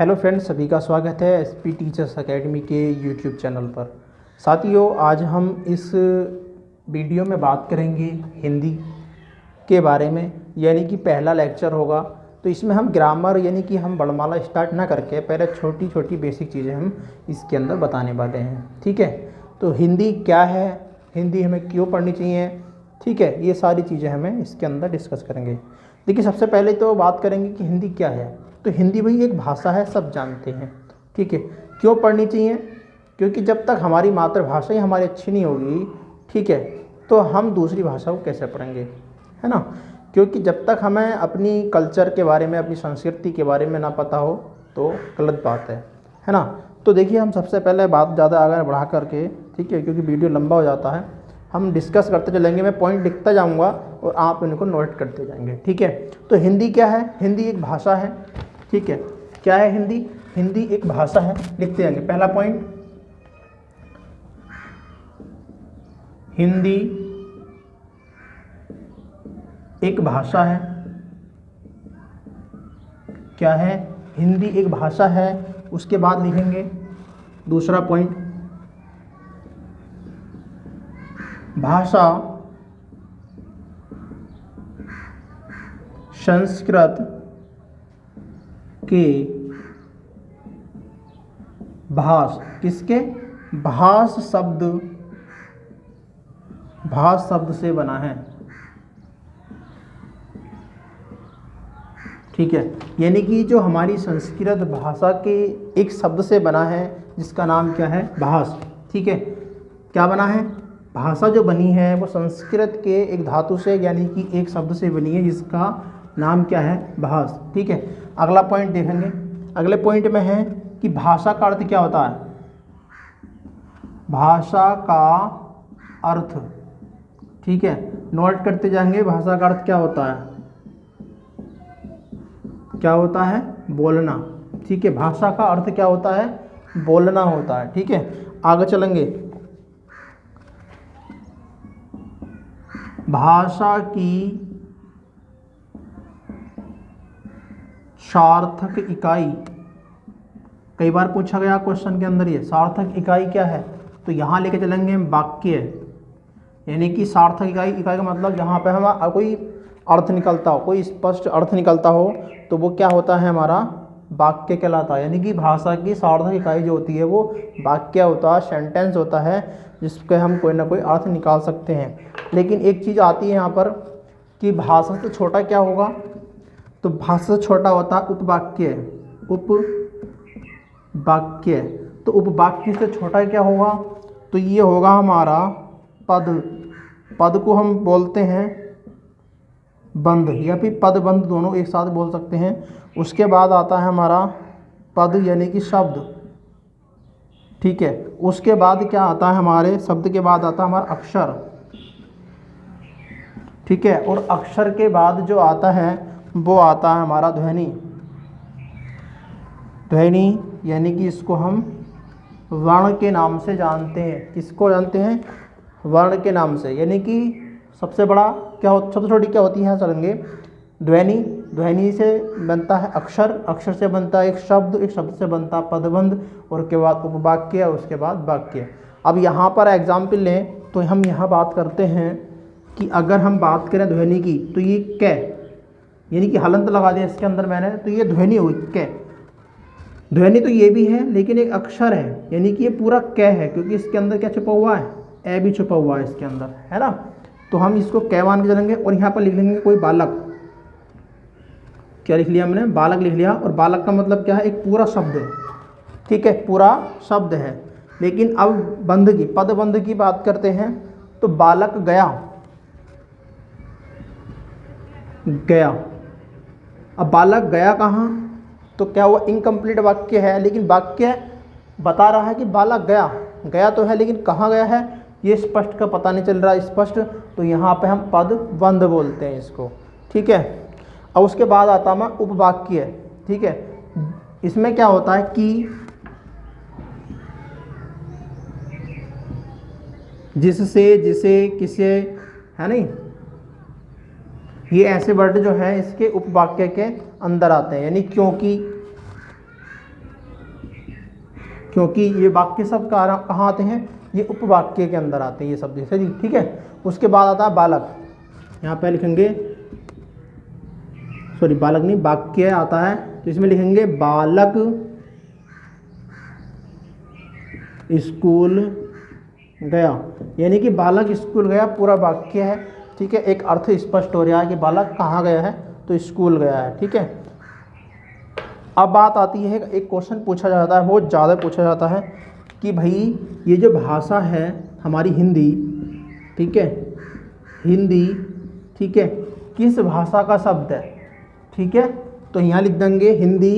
Hello friends, सभी का स्वागत है एसपी टीचर्स एकेडमी के यूट्यूब चैनल पर। साथियों, आज हम इस वीडियो में बात करेंगे हिंदी के बारे में, यानी कि पहला लेक्चर होगा। तो इसमें हम ग्रामर यानी कि हम वर्णमाला स्टार्ट ना करके पहले छोटी छोटी बेसिक चीज़ें हम इसके अंदर बताने वाले हैं। ठीक है, तो हिंदी क्या है, हिंदी हमें क्यों पढ़नी चाहिए, ठीक है, ये सारी चीज़ें हमें इसके अंदर डिस्कस करेंगे। देखिए, सबसे पहले तो बात करेंगे कि हिंदी क्या है। तो हिंदी भाई एक भाषा है, सब जानते हैं। ठीक है, क्यों पढ़नी चाहिए? क्योंकि जब तक हमारी मातृभाषा ही हमारी अच्छी नहीं होगी, ठीक है, तो हम दूसरी भाषा को कैसे पढ़ेंगे, है ना। क्योंकि जब तक हमें अपनी कल्चर के बारे में, अपनी संस्कृति के बारे में ना पता हो तो गलत बात है ना। तो देखिए, हम सबसे पहले बात ज़्यादा आगे बढ़ा करके, ठीक है, क्योंकि वीडियो लंबा हो जाता है, हम डिस्कस करते चलेंगे। मैं पॉइंट लिखता जाऊंगा और आप इनको नोट करते जाएंगे। ठीक है, तो हिंदी क्या है? हिंदी एक भाषा है। ठीक है, क्या है हिंदी? हिंदी एक भाषा है, लिखते जाएंगे। पहला पॉइंट, हिंदी एक भाषा है। क्या है? हिंदी एक भाषा है। उसके बाद लिखेंगे दूसरा पॉइंट, भाषा संस्कृत के भाष, किसके? भाष शब्द से बना है। ठीक है, यानी कि जो हमारी संस्कृत भाषा के एक शब्द से बना है, जिसका नाम क्या है? भाष। ठीक है, क्या बना है? भाषा जो बनी है वो संस्कृत के एक धातु से, यानी कि एक शब्द से बनी है, जिसका नाम क्या है? भाष। ठीक है, अगला पॉइंट देखेंगे। अगले पॉइंट में है कि भाषा का अर्थ क्या होता है? भाषा का अर्थ, ठीक है, नोट करते जाएंगे। भाषा का अर्थ क्या होता है? क्या होता है? बोलना। ठीक है, भाषा का अर्थ क्या होता है? बोलना होता है। ठीक है, आगे चलेंगे। भाषा की सार्थक इकाई, कई बार पूछा गया क्वेश्चन के अंदर, ये सार्थक इकाई क्या है? तो यहाँ लेके चलेंगे वाक्य, यानी कि सार्थक इकाई का मतलब जहाँ पे हम कोई अर्थ निकलता हो, कोई स्पष्ट अर्थ निकलता हो, तो वो क्या होता है? हमारा वाक्य कहलाता है। यानी कि भाषा की सार्थक इकाई जो होती है वो वाक्य होता है, सेंटेंस होता है, जिसके हम कोई ना कोई अर्थ निकाल सकते हैं। लेकिन एक चीज़ आती है यहाँ पर कि भाषा से छोटा क्या होगा? तो भाषा से छोटा होता है उपवाक्य। उपवाक्य, तो उपवाक्य से छोटा क्या होगा? तो ये होगा हमारा पद। पद को हम बोलते हैं बंध, या फिर पद बंध, दोनों एक साथ बोल सकते हैं। उसके बाद आता है हमारा पद, यानी कि शब्द। ठीक है, उसके बाद क्या आता है? हमारे शब्द के बाद आता है हमारा अक्षर। ठीक है, और अक्षर के बाद जो आता है वो आता है हमारा ध्वनि। ध्वनि यानी कि इसको हम वर्ण के नाम से जानते हैं। किसको जानते हैं? वर्ण के नाम से। यानी कि सबसे बड़ा क्या हो, सबसे छोटी क्या होती है? चलेंगे ध्वनि। ध्वनि से बनता है अक्षर, अक्षर से बनता है एक शब्द, एक शब्द से बनता है पदबंध, और उसके बाद उपवाक्य, उसके बाद वाक्य। अब यहाँ पर एग्जाम्पल लें तो हम यहाँ बात करते हैं कि अगर हम बात करें ध्वनि की, तो ये कै, यानी कि हलंत लगा दिया इसके अंदर मैंने, तो ये ध्वनि हुई कै। ध्वनि तो ये भी है, लेकिन एक अक्षर है, यानी कि ये पूरा कै है, क्योंकि इसके अंदर क्या छुपा हुआ है? ए भी छुपा हुआ है इसके अंदर, है ना। तो हम इसको कै मान के चलेंगे, और यहाँ पर लिख लेंगे कोई बालक। क्या लिख लिया हमने? बालक लिख लिया। और बालक का मतलब क्या है? एक पूरा शब्द है। ठीक है, पूरा शब्द है। लेकिन अब बंध की, पद बंध की बात करते हैं, तो बालक गया। गया, अब बालक गया कहाँ? तो क्या हुआ? इनकम्प्लीट वाक्य है, लेकिन वाक्य बता रहा है कि बालक गया। गया तो है, लेकिन कहाँ गया है ये स्पष्ट का पता नहीं चल रहा स्पष्ट, तो यहाँ पे हम पद बंध बोलते हैं इसको। ठीक है, अब उसके बाद आता है उपवाक्य। ठीक है, इसमें क्या होता है कि जिससे, जिसे, किसे, है नहीं, ये ऐसे वर्ड जो है इसके उपवाक्य के अंदर आते हैं। यानी क्योंकि, क्योंकि ये वाक्य सब कहाँ आते हैं, ये उपवाक्य के अंदर आते हैं ये शब्द, सही, ठीक है। उसके बाद आता है बालक, यहाँ पे लिखेंगे, सॉरी बालक नहीं, वाक्य आता है तो इसमें लिखेंगे बालक स्कूल गया, यानी कि बालक स्कूल गया पूरा वाक्य है, ठीक है। एक अर्थ स्पष्ट हो रहा है कि बालक कहाँ गया है, तो स्कूल गया है, ठीक है। अब बात आती है, एक क्वेश्चन पूछा जाता है, बहुत ज़्यादा पूछा जाता है कि भाई ये जो भाषा है हमारी हिंदी, ठीक है, हिंदी, ठीक है, किस भाषा का शब्द है, ठीक है। तो यहाँ लिख देंगे हिंदी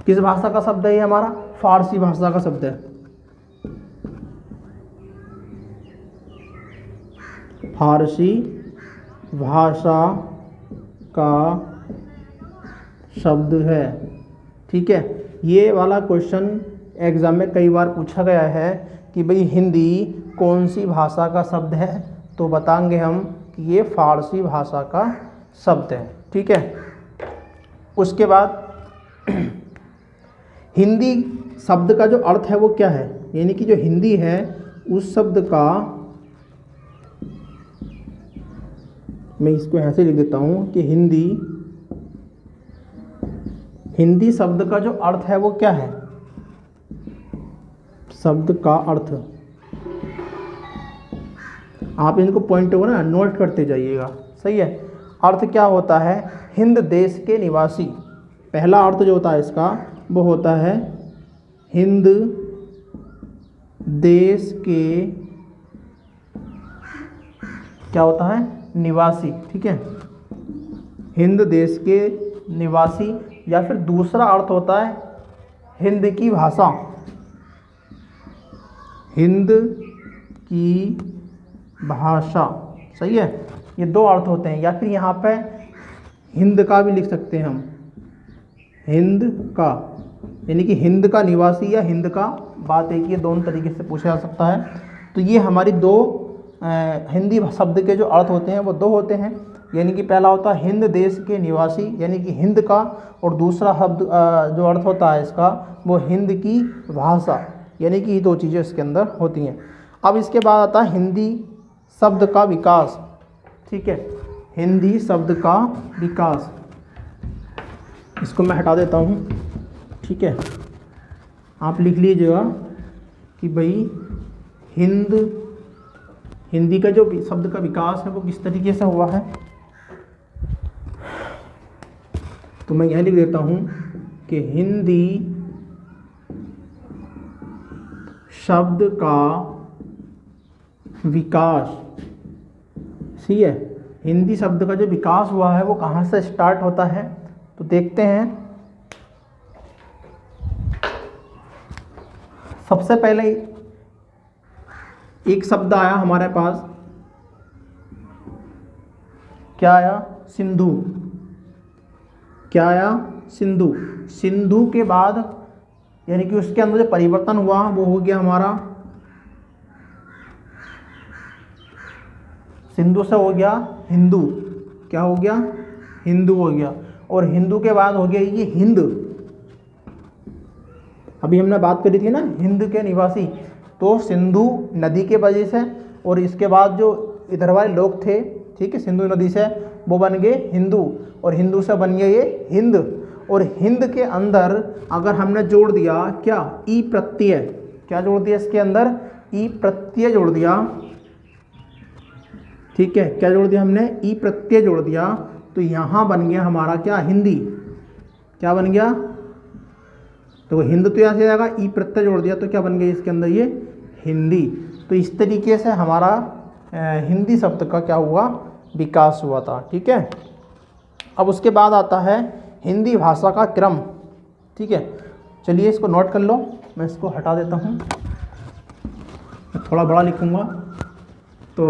किस भाषा का शब्द है, ये हमारा फारसी भाषा का शब्द है, फारसी भाषा का शब्द है, ठीक है। ये वाला क्वेश्चन एग्जाम में कई बार पूछा गया है कि भाई हिंदी कौन सी भाषा का शब्द है, तो बताएंगे हम कि ये फारसी भाषा का शब्द है, ठीक है। उसके बाद हिंदी शब्द का जो अर्थ है वो क्या है, यानी कि जो हिंदी है उस शब्द का, मैं इसको ऐसे लिख देता हूँ कि हिंदी शब्द का जो अर्थ है वो क्या है, शब्द का अर्थ, आप इनको पॉइंट हो ना नोट करते जाइएगा, सही है। अर्थ क्या होता है, हिंद देश के निवासी, पहला अर्थ जो होता है इसका वो होता है हिंद देश के क्या होता है, निवासी, ठीक है, हिंद देश के निवासी। या फिर दूसरा अर्थ होता है हिंद की भाषा, हिंद की भाषा, सही है। ये दो अर्थ होते हैं। या फिर यहाँ पे हिंद का भी लिख सकते हैं हम, हिंद का, यानी कि हिंद का निवासी या हिंद का, बात एक, ये दोनों तरीके से पूछा जा सकता है। तो ये हमारी दो हिंदी शब्द के जो अर्थ होते हैं वो दो होते हैं, यानी कि पहला होता है हिंद देश के निवासी, यानी कि हिंद का, और दूसरा शब्द जो अर्थ होता है इसका वो हिंद की भाषा, यानी कि ये दो चीज़ें इसके अंदर होती हैं। अब इसके बाद आता है हिंदी शब्द का विकास, ठीक है, हिंदी शब्द का विकास, इसको मैं हटा देता हूँ, ठीक है। आप लिख लीजिएगा कि भाई हिंदी का जो शब्द का विकास है वो किस तरीके से हुआ है। तो मैं यह लिख देता हूँ कि हिंदी शब्द का विकास, सही है, हिंदी शब्द का जो विकास हुआ है वो कहाँ से स्टार्ट होता है, तो देखते हैं। सबसे पहले एक शब्द आया हमारे पास, क्या आया, सिंधु, क्या आया, सिंधु। सिंधु के बाद यानी कि उसके अंदर जो परिवर्तन हुआ वो हो गया हमारा, सिंधु से हो गया हिंदू, क्या हो गया, हिंदू हो गया। और हिंदू के बाद हो गया ये हिंद, अभी हमने बात करी थी ना हिंद के निवासी, तो सिंधु नदी के वजह से, और इसके बाद जो इधर वाले लोग थे, ठीक है, सिंधु नदी से, वो बन गए हिंदू, और हिंदू से बन गया ये हिंद। और हिंद के अंदर अगर हमने जोड़ दिया क्या, ई प्रत्यय, क्या जोड़ दिया इसके अंदर, ई प्रत्यय जोड़ दिया, ठीक है, क्या जोड़ दिया हमने, ई प्रत्यय जोड़ दिया, तो यहाँ बन गया हमारा क्या, हिंदी, क्या बन गया, तो हिंद तो यहाँ से आएगा, ई प्रत्यय जोड़ दिया तो क्या बन गया इसके अंदर, ये हिंदी। तो इस तरीके से हमारा हिंदी शब्द का क्या हुआ, विकास हुआ था, ठीक है। अब उसके बाद आता है हिंदी भाषा का क्रम, ठीक है। चलिए इसको नोट कर लो, मैं इसको हटा देता हूँ, मैं थोड़ा बड़ा लिखूँगा तो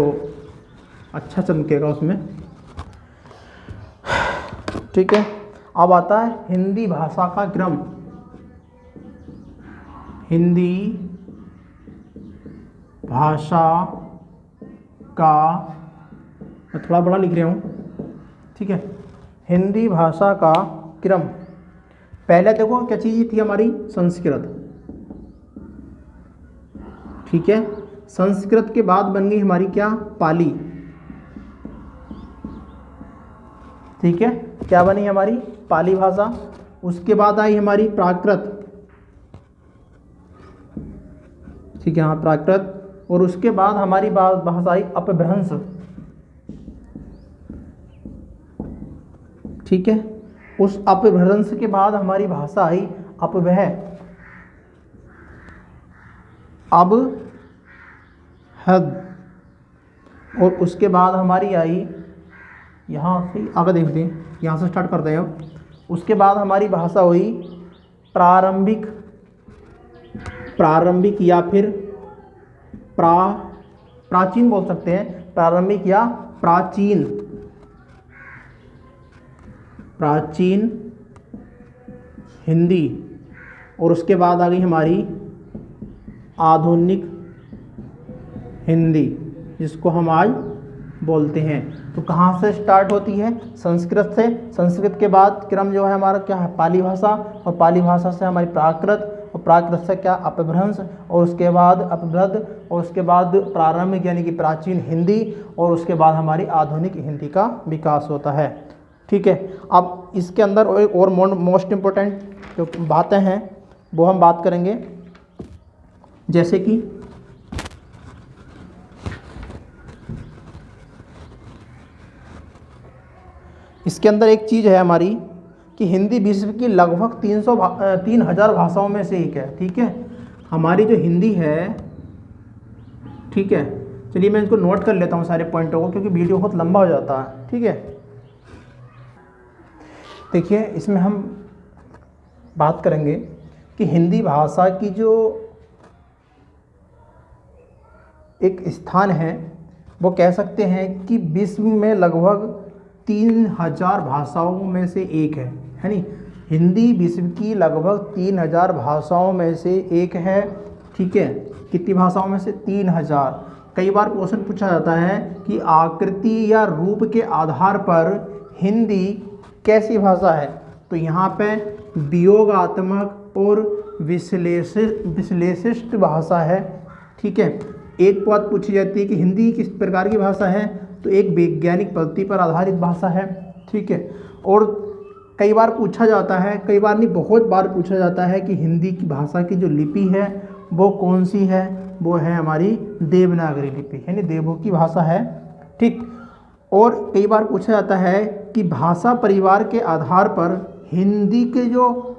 अच्छा चमकेगा उसमें, ठीक है। अब आता है हिंदी भाषा का क्रम, हिंदी भाषा का, मैं थोड़ा बड़ा लिख रहा हूँ, ठीक है, हिंदी भाषा का क्रम। पहले देखो क्या चीज़ थी हमारी, संस्कृत, ठीक है। संस्कृत के बाद बन गई हमारी क्या, पाली, ठीक है। क्या बनी हमारी, पाली भाषा। उसके बाद आई हमारी प्राकृत, ठीक है, हाँ प्राकृत। और उसके बाद हमारी भाषा आई अपभ्रंश, ठीक है। उस अपभ्रंश के बाद हमारी भाषा आई अपभ्रय, अब हद। और उसके बाद हमारी आई, यहाँ से आगे देखते हैं, यहाँ से स्टार्ट करते हैं अब। उसके बाद हमारी भाषा हुई प्रारंभिक, प्रारंभिक या फिर प्राचीन बोल सकते हैं, प्रारंभिक या प्राचीन, प्राचीन हिंदी। और उसके बाद आ गई हमारी आधुनिक हिंदी, जिसको हम आज बोलते हैं। तो कहाँ से स्टार्ट होती है, संस्कृत से। संस्कृत के बाद क्रम जो है हमारा क्या है, पाली भाषा। और पाली भाषा से हमारी प्राकृत, और प्राकृत से क्या, अपभ्रंश। और उसके बाद अपभ्रद, और उसके बाद प्रारंभिक यानी कि प्राचीन हिंदी। और उसके बाद हमारी आधुनिक हिंदी का विकास होता है, ठीक है। अब इसके अंदर और मोस्ट इम्पोर्टेंट जो बातें हैं वो हम बात करेंगे, जैसे कि इसके अंदर एक चीज़ है हमारी कि हिंदी विश्व की लगभग 3000 भाषाओं में से एक है, ठीक है। हमारी जो हिंदी है, ठीक है, चलिए मैं इसको नोट कर लेता हूँ सारे पॉइंटों को, क्योंकि वीडियो बहुत लंबा हो जाता है, ठीक है। देखिए इसमें हम बात करेंगे कि हिंदी भाषा की जो एक स्थान है, वो कह सकते हैं कि विश्व में लगभग 3000 भाषाओं में से एक है नी। हिंदी विश्व की लगभग 3000 भाषाओं में से एक है, ठीक है। कितनी भाषाओं में से, 3000। कई बार क्वेश्चन पूछा जाता है कि आकृति या रूप के आधार पर हिंदी कैसी भाषा है, तो यहाँ पे वियोगात्मक और विश्लेषित भाषा है, ठीक है। एक बात पूछी जाती है कि हिंदी किस प्रकार की भाषा है, तो एक वैज्ञानिक पद्धति पर आधारित भाषा है, ठीक है। और कई बार पूछा जाता है, कई बार नहीं बहुत बार पूछा जाता है कि हिंदी की भाषा की जो लिपि है वो कौन सी है, वो है हमारी देवनागरी लिपि, यानी देवों की भाषा है, ठीक। और कई बार पूछा जाता है कि भाषा परिवार के आधार पर हिंदी के जो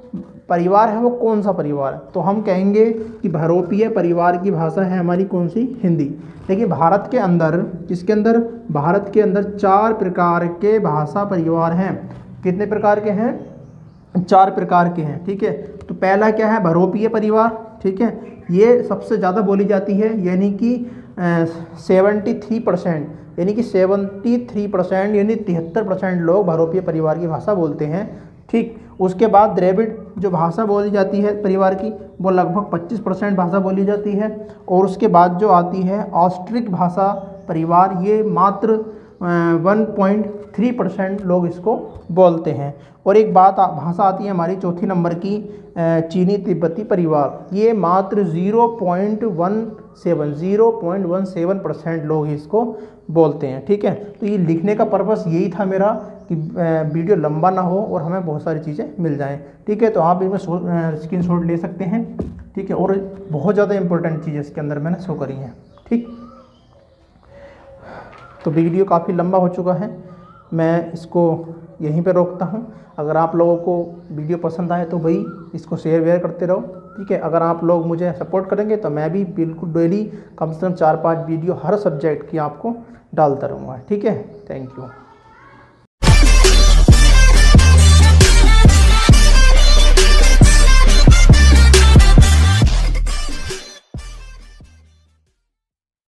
परिवार है वो कौन सा परिवार है, तो हम कहेंगे कि बहुरूपीय परिवार की भाषा है हमारी कौन सी, हिंदी। देखिए भारत के अंदर, किसके अंदर, भारत के अंदर 4 प्रकार के भाषा परिवार हैं। कितने प्रकार के हैं, 4 प्रकार के हैं, ठीक है। तो पहला क्या है, बहुरूपीय परिवार, ठीक है। ये सबसे ज़्यादा बोली जाती है, यानी कि 73%, यानी कि 73% यानी 73% लोग बहुरूपीय परिवार की भाषा बोलते हैं, ठीक। उसके बाद द्रविड़ जो भाषा बोली जाती है परिवार की, वो लगभग 25% भाषा बोली जाती है। और उसके बाद जो आती है ऑस्ट्रिक भाषा परिवार, ये मात्र 1.3% लोग इसको बोलते हैं। और एक भाषा आती है हमारी चौथी नंबर की, चीनी तिब्बती परिवार, ये मात्र 0.17% लोग इसको बोलते हैं, ठीक है। तो ये लिखने का पर्पस यही था मेरा कि वीडियो लंबा ना हो और हमें बहुत सारी चीज़ें मिल जाएं, ठीक है। तो आप इसमें स्क्रीनशॉट ले सकते हैं, ठीक है। और बहुत ज़्यादा इंपॉर्टेंट चीज़ें इसके अंदर मैंने शो करी हैं, ठीक। तो वीडियो काफ़ी लंबा हो चुका है, मैं इसको यहीं पे रोकता हूँ। अगर आप लोगों को वीडियो पसंद आए तो भाई इसको शेयर करते रहो, ठीक है। अगर आप लोग मुझे सपोर्ट करेंगे तो मैं भी बिल्कुल डेली कम से कम 4-5 वीडियो हर सब्जेक्ट की आपको डालता रहूँगा, ठीक है। Thank you.